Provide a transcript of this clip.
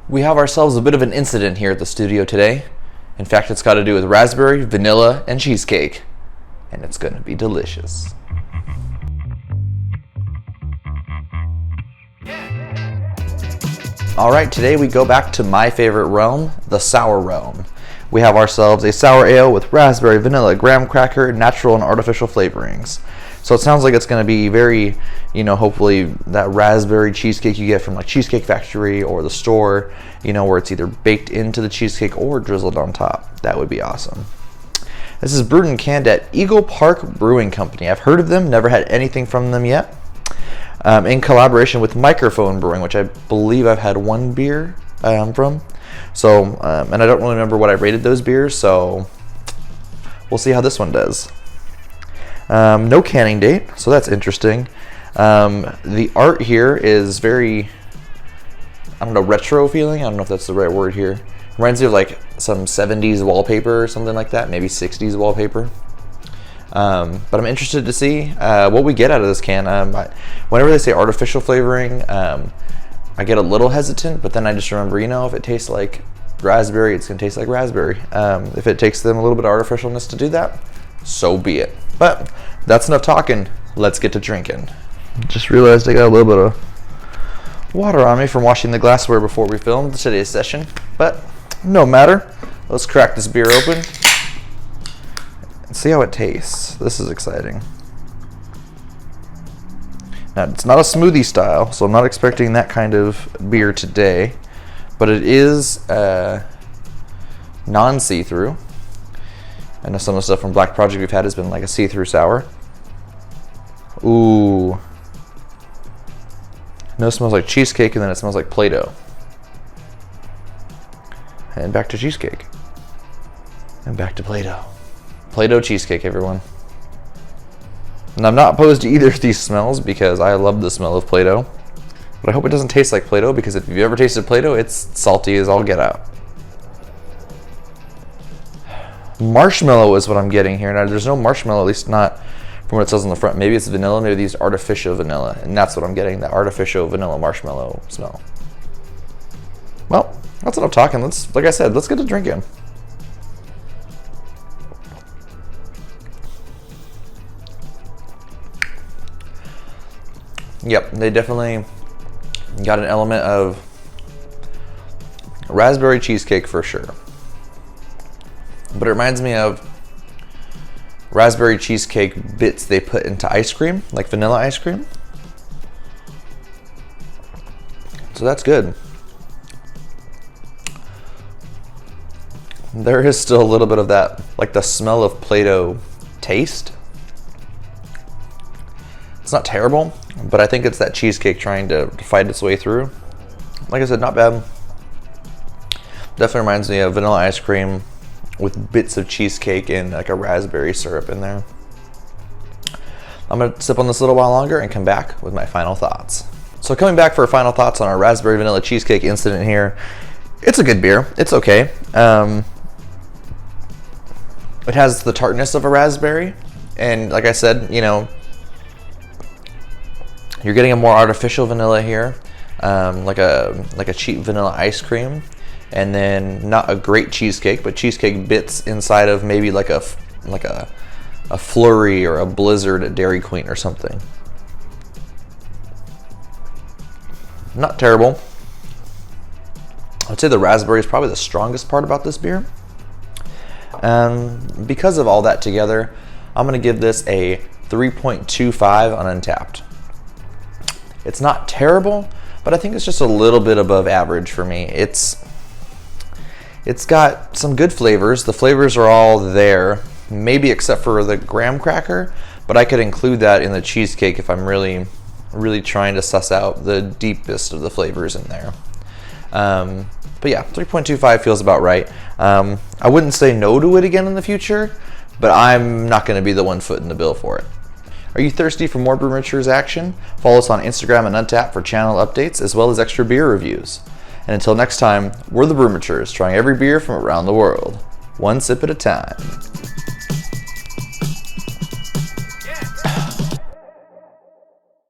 We have ourselves a bit of an incident here at the studio today. In fact, it's got to do with raspberry, vanilla, and cheesecake. And it's going to be delicious. Alright, today we go back to my favorite realm, the sour realm. We have ourselves a sour ale with raspberry, vanilla, graham cracker, natural and artificial flavorings. So it sounds like it's going to be very, hopefully that raspberry cheesecake you get from like Cheesecake Factory or the store, where it's either baked into the cheesecake or drizzled on top. That would be awesome. This is brewed and canned at Eagle Park Brewing Company. I've heard of them, never had anything from them yet. In collaboration with Mikerphone Brewing, which I believe I've had one beer from. So, and I don't really remember what I rated those beers, so we'll see how this one does. No canning date, so that's interesting. The art here is very, retro feeling. I don't know if that's the right word here. Reminds me of like some 70s wallpaper or something like that, maybe 60s wallpaper. But I'm interested to see what we get out of this can. Whenever they say artificial flavoring, I get a little hesitant, but then I just remember, if it tastes like raspberry, it's gonna taste like raspberry. If it takes them a little bit of artificialness to do that, so be it. But that's enough talking. Let's get to drinking. Just realized I got a little bit of water on me from washing the glassware before we filmed today's session, but no matter. Let's crack this beer open and see how it tastes. This is exciting. Now, it's not a smoothie style, so I'm not expecting that kind of beer today, but it is non-see-through. I know some of the stuff from Black Project we've had has been like a see-through sour. Ooh. No, it smells like cheesecake, and then it smells like Play-Doh. And back to cheesecake. And back to Play-Doh. Play-Doh cheesecake, everyone. And I'm not opposed to either of these smells because I love the smell of Play-Doh. But I hope it doesn't taste like Play-Doh, because if you've ever tasted Play-Doh, it's salty as all get out. Marshmallow is what I'm getting here. Now, there's no marshmallow, at least not from what it says on the front. Maybe it's vanilla, maybe these artificial vanilla. And that's what I'm getting, the artificial vanilla marshmallow smell. Well, that's what I'm talking. Like I said, let's get to drinking. Yep, they definitely got an element of raspberry cheesecake for sure. But it reminds me of raspberry cheesecake bits they put into ice cream, like vanilla ice cream. So that's good. There is still a little bit of that, like the smell of Play-Doh taste. It's not terrible, but I think it's that cheesecake trying to fight its way through. Like I said, not bad. Definitely reminds me of vanilla ice cream with bits of cheesecake and like a raspberry syrup in there. I'm gonna sip on this a little while longer and come back with my final thoughts. So coming back for our final thoughts on our raspberry vanilla cheesecake incident here. It's a good beer, it's okay. It has the tartness of a raspberry, and like I said, you're getting a more artificial vanilla here, like a cheap vanilla ice cream. And then not a great cheesecake, but cheesecake bits inside of maybe like a flurry or a blizzard at Dairy Queen or something. Not terrible. I'd say the raspberry is probably the strongest part about this beer. Because of all that together, I'm going to give this a 3.25 on Untapped. It's not terrible, but I think it's just a little bit above average for me. It's got some good flavors. The flavors are all there, maybe except for the graham cracker, but I could include that in the cheesecake if I'm really, really trying to suss out the deepest of the flavors in there. But yeah, 3.25 feels about right. I wouldn't say no to it again in the future, but I'm not going to be the one footing the bill for it. Are you thirsty for more Brewmature's action? Follow us on Instagram and Untapped for channel updates as well as extra beer reviews. And until next time, we're the Brewmatures, trying every beer from around the world, one sip at a time.